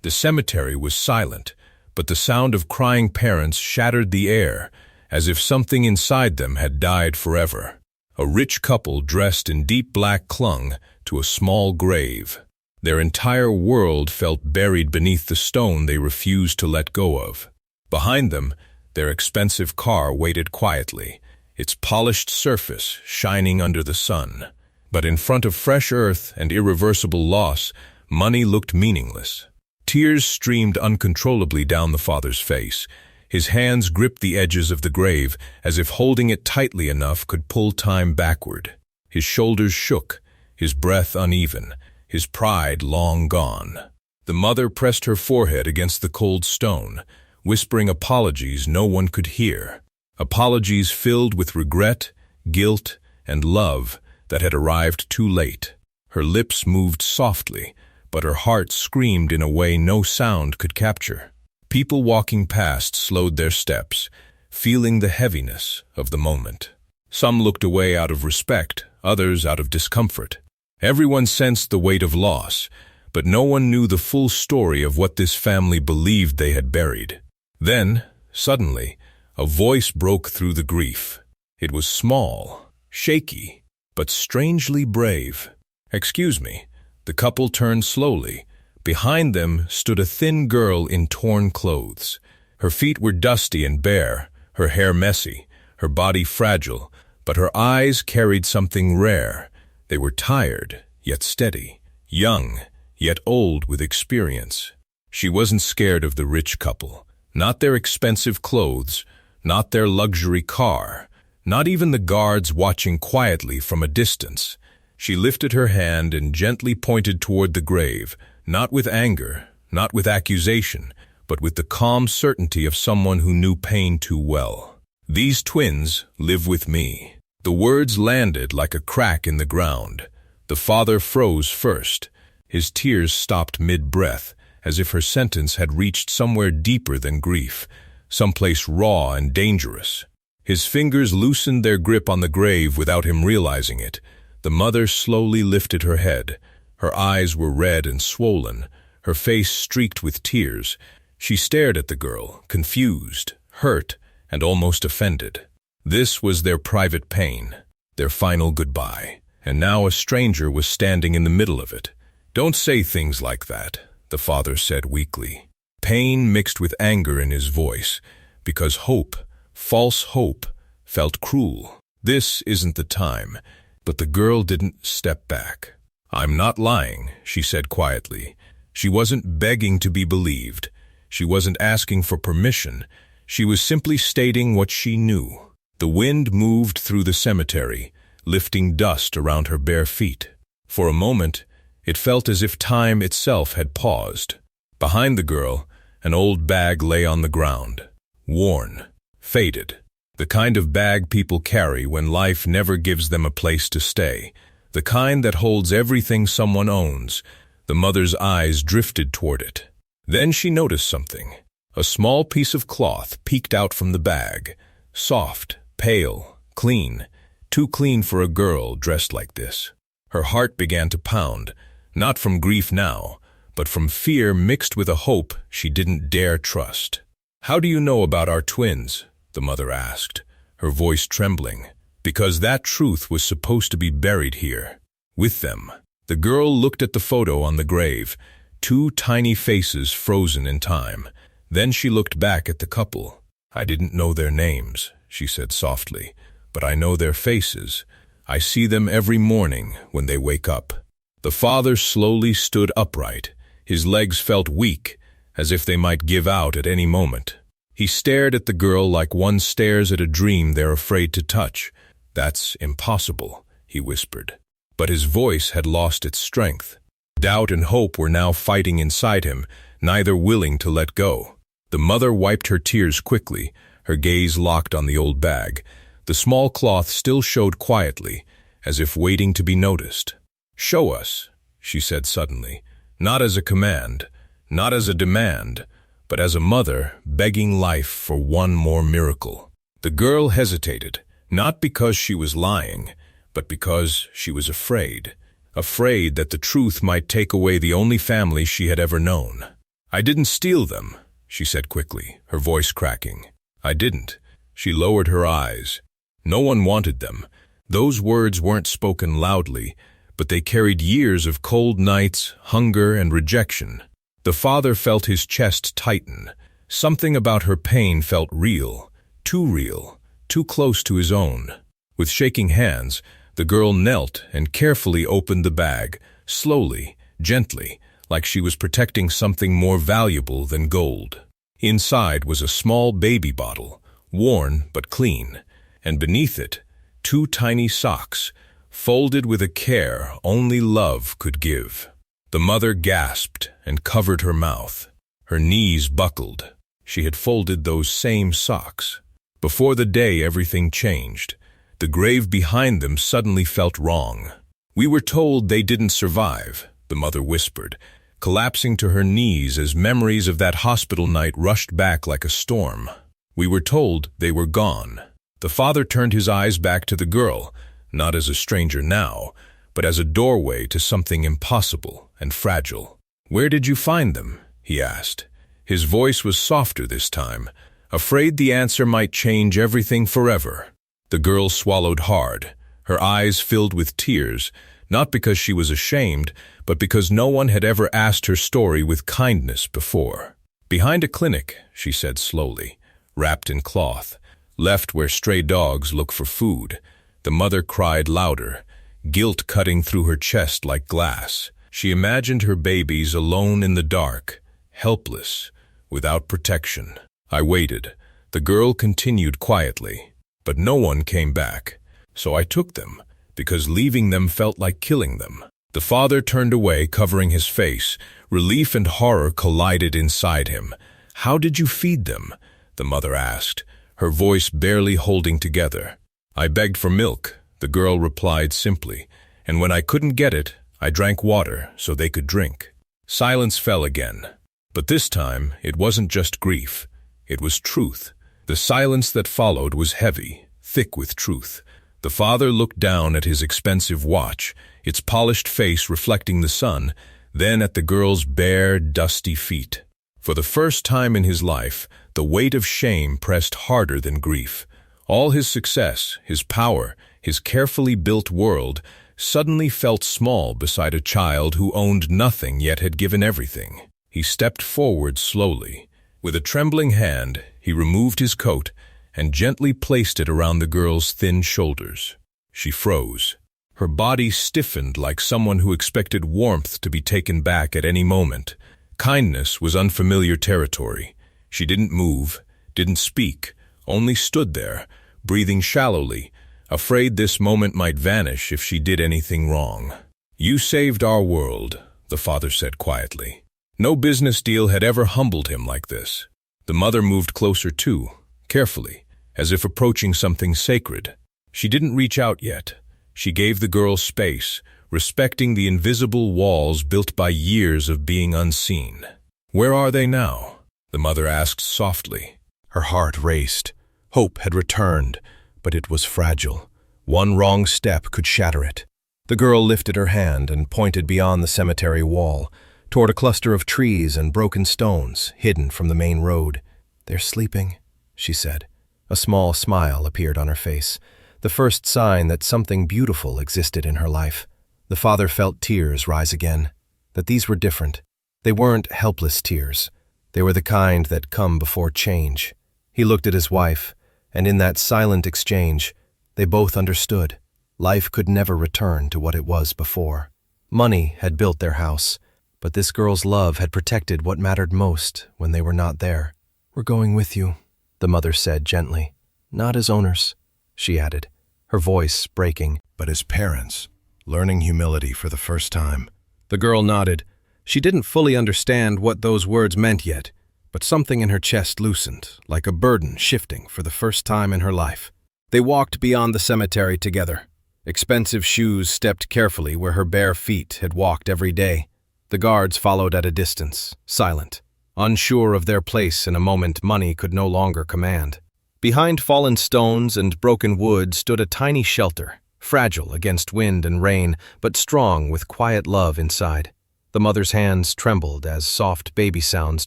The cemetery was silent, but the sound of crying parents shattered the air, as if something inside them had died forever. A rich couple dressed in deep black clung to a small grave. Their entire world felt buried beneath the stone they refused to let go of. Behind them, their expensive car waited quietly, its polished surface shining under the sun. But in front of fresh earth and irreversible loss, money looked meaningless. Tears streamed uncontrollably down the father's face. His hands gripped the edges of the grave, as if holding it tightly enough could pull time backward. His shoulders shook, his breath uneven, his pride long gone. The mother pressed her forehead against the cold stone, whispering apologies no one could hear. Apologies filled with regret, guilt, and love that had arrived too late. Her lips moved softly, but her heart screamed in a way no sound could capture. People walking past slowed their steps, feeling the heaviness of the moment. Some looked away out of respect, others out of discomfort. Everyone sensed the weight of loss, but no one knew the full story of what this family believed they had buried. Then, suddenly, a voice broke through the grief. It was small, shaky, but strangely brave. "Excuse me." The couple turned slowly. Behind them stood a thin girl in torn clothes. Her feet were dusty and bare, her hair messy, her body fragile, but her eyes carried something rare. They were tired, yet steady, young, yet old with experience. She wasn't scared of the rich couple, not their expensive clothes, not their luxury car, not even the guards watching quietly from a distance. She lifted her hand and gently pointed toward the grave, not with anger, not with accusation, but with the calm certainty of someone who knew pain too well. "These twins live with me." The words landed like a crack in the ground. The father froze first. His tears stopped mid-breath, as if her sentence had reached somewhere deeper than grief, someplace raw and dangerous. His fingers loosened their grip on the grave without him realizing it. The mother slowly lifted her head. Her eyes were red and swollen, her face streaked with tears. She stared at the girl, confused, hurt, and almost offended. This was their private pain, their final goodbye, and now a stranger was standing in the middle of it. "Don't say things like that," the father said weakly. Pain mixed with anger in his voice, because hope, false hope, felt cruel. "This isn't the time." But the girl didn't step back. "I'm not lying," she said quietly. She wasn't begging to be believed. She wasn't asking for permission. She was simply stating what she knew. The wind moved through the cemetery, lifting dust around her bare feet. For a moment, it felt as if time itself had paused. Behind the girl, an old bag lay on the ground, worn, faded. The kind of bag people carry when life never gives them a place to stay. The kind that holds everything someone owns. The mother's eyes drifted toward it. Then she noticed something. A small piece of cloth peeked out from the bag. Soft, pale, clean. Too clean for a girl dressed like this. Her heart began to pound, not from grief now, but from fear mixed with a hope she didn't dare trust. "How do you know about our twins?" the mother asked, her voice trembling. "Because that truth was supposed to be buried here, with them." The girl looked at the photo on the grave, two tiny faces frozen in time. Then she looked back at the couple. "I didn't know their names," she said softly, "but I know their faces. I see them every morning when they wake up." The father slowly stood upright. His legs felt weak, as if they might give out at any moment. He stared at the girl like one stares at a dream they're afraid to touch. "That's impossible," he whispered. But his voice had lost its strength. Doubt and hope were now fighting inside him, neither willing to let go. The mother wiped her tears quickly, her gaze locked on the old bag. The small cloth still showed quietly, as if waiting to be noticed. "Show us," she said suddenly, not as a command, not as a demand, but as a mother begging life for one more miracle. The girl hesitated, not because she was lying, but because she was afraid that the truth might take away the only family she had ever known. "I didn't steal them," she said quickly, her voice cracking. "I didn't." She lowered her eyes. "No one wanted them." Those words weren't spoken loudly, but they carried years of cold nights, hunger, and rejection. The father felt his chest tighten. Something about her pain felt real, too close to his own. With shaking hands, the girl knelt and carefully opened the bag, slowly, gently, like she was protecting something more valuable than gold. Inside was a small baby bottle, worn but clean, and beneath it, 2 tiny socks, folded with a care only love could give. The mother gasped and covered her mouth. Her knees buckled. She had folded those same socks. Before the day everything changed. The grave behind them suddenly felt wrong. "We were told they didn't survive," the mother whispered, collapsing to her knees as memories of that hospital night rushed back like a storm. "We were told they were gone." The father turned his eyes back to the girl, not as a stranger now, but as a doorway to something impossible and fragile. "Where did you find them?" he asked. His voice was softer this time, afraid the answer might change everything forever. The girl swallowed hard, her eyes filled with tears, not because she was ashamed, but because no one had ever asked her story with kindness before. "Behind a clinic," she said slowly, "wrapped in cloth, left where stray dogs look for food." The mother cried louder, guilt cutting through her chest like glass. She imagined her babies alone in the dark, helpless, without protection. I waited. The girl continued quietly. But no one came back. So I took them, because leaving them felt like killing them. The father turned away, covering his face. Relief and horror collided inside him. "How did you feed them?" the mother asked, her voice barely holding together. "I begged for milk," the girl replied simply, "and when I couldn't get it, I drank water so they could drink." Silence fell again. But this time, it wasn't just grief. It was truth. The silence that followed was heavy, thick with truth. The father looked down at his expensive watch, its polished face reflecting the sun, then at the girl's bare, dusty feet. For the first time in his life, the weight of shame pressed harder than grief. All his success, his power, his carefully built world, suddenly felt small beside a child who owned nothing yet had given everything. He stepped forward slowly. With a trembling hand, he removed his coat and gently placed it around the girl's thin shoulders. She froze. Her body stiffened like someone who expected warmth to be taken back at any moment. Kindness was unfamiliar territory. She didn't move, didn't speak, only stood there, breathing shallowly, afraid this moment might vanish if she did anything wrong. "You saved our world," the father said quietly. No business deal had ever humbled him like this. The mother moved closer too, carefully, as if approaching something sacred. She didn't reach out yet. She gave the girl space, respecting the invisible walls built by years of being unseen. "Where are they now?" the mother asked softly. Her heart raced. Hope had returned, but it was fragile. One wrong step could shatter it. The girl lifted her hand and pointed beyond the cemetery wall, toward a cluster of trees and broken stones hidden from the main road. "They're sleeping," she said. A small smile appeared on her face, the first sign that something beautiful existed in her life. The father felt tears rise again, that these were different. They weren't helpless tears. They were the kind that come before change. He looked at his wife, and in that silent exchange, they both understood. Life could never return to what it was before. Money had built their house, but this girl's love had protected what mattered most when they were not there. "We're going with you," the mother said gently. "Not as owners," she added, her voice breaking, "but as parents, learning humility for the first time." The girl nodded. She didn't fully understand what those words meant yet, but something in her chest loosened, like a burden shifting for the first time in her life. They walked beyond the cemetery together. Expensive shoes stepped carefully where her bare feet had walked every day. The guards followed at a distance, silent, unsure of their place in a moment money could no longer command. Behind fallen stones and broken wood stood a tiny shelter, fragile against wind and rain, but strong with quiet love inside. The mother's hands trembled as soft baby sounds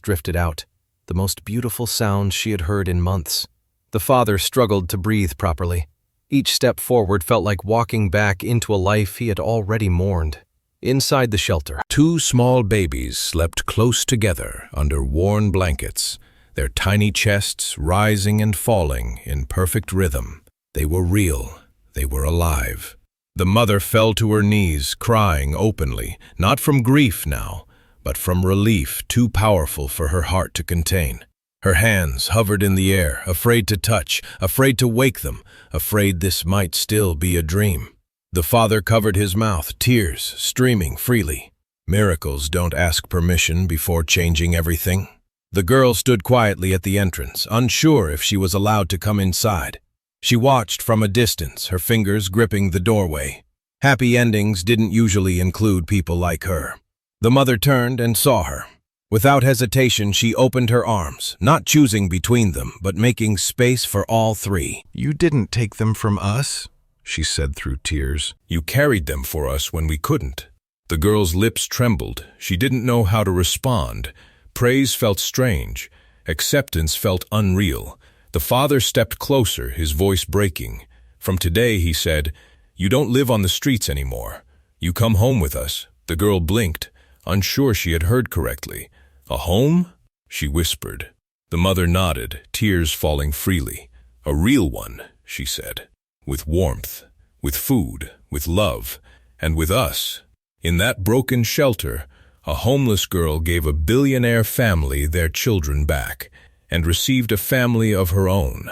drifted out, the most beautiful sounds she had heard in months. The father struggled to breathe properly. Each step forward felt like walking back into a life he had already mourned. Inside the shelter, two small babies slept close together under worn blankets, their tiny chests rising and falling in perfect rhythm. They were real. They were alive. The mother fell to her knees, crying openly, not from grief now, but from relief too powerful for her heart to contain. Her hands hovered in the air, afraid to touch, afraid to wake them, afraid this might still be a dream. The father covered his mouth, tears streaming freely. Miracles don't ask permission before changing everything. The girl stood quietly at the entrance, unsure if she was allowed to come inside. She watched from a distance, her fingers gripping the doorway. Happy endings didn't usually include people like her. The mother turned and saw her. Without hesitation, she opened her arms, not choosing between them, but making space for all three. "You didn't take them from us," she said through tears. "You carried them for us when we couldn't." The girl's lips trembled. She didn't know how to respond. Praise felt strange. Acceptance felt unreal. The father stepped closer, his voice breaking. "From today," he said, "you don't live on the streets anymore. You come home with us." The girl blinked, unsure she had heard correctly. "A home?" she whispered. The mother nodded, tears falling freely. "A real one," she said, "with warmth, with food, with love, and with us." In that broken shelter, a homeless girl gave a billionaire family their children back, and received a family of her own.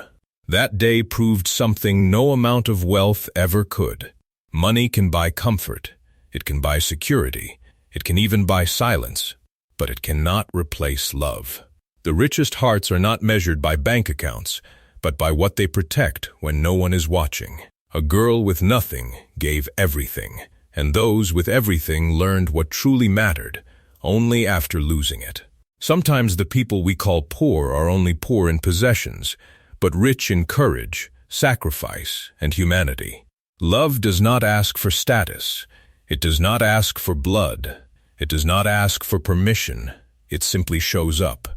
That day proved something no amount of wealth ever could. Money can buy comfort, it can buy security, it can even buy silence, but it cannot replace love. The richest hearts are not measured by bank accounts, but by what they protect when no one is watching. A girl with nothing gave everything, and those with everything learned what truly mattered, only after losing it. Sometimes the people we call poor are only poor in possessions, but rich in courage, sacrifice, and humanity. Love does not ask for status. It does not ask for blood. It does not ask for permission. It simply shows up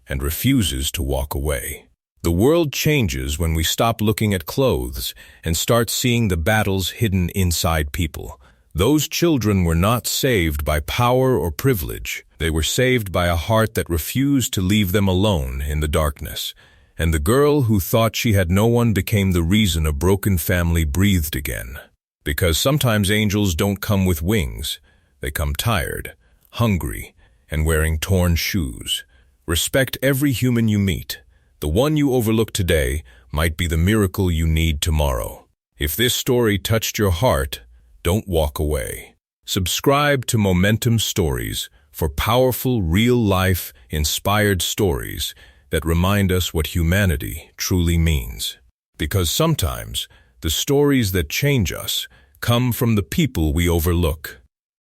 and refuses to walk away. The world changes when we stop looking at clothes and start seeing the battles hidden inside people. Those children were not saved by power or privilege. They were saved by a heart that refused to leave them alone in the darkness. And the girl who thought she had no one became the reason a broken family breathed again. Because sometimes angels don't come with wings. They come tired, hungry, and wearing torn shoes. Respect every human you meet. The one you overlook today might be the miracle you need tomorrow. If this story touched your heart, don't walk away. Subscribe to Momentum Stories for powerful, real-life, inspired stories that remind us what humanity truly means. Because sometimes, the stories that change us come from the people we overlook.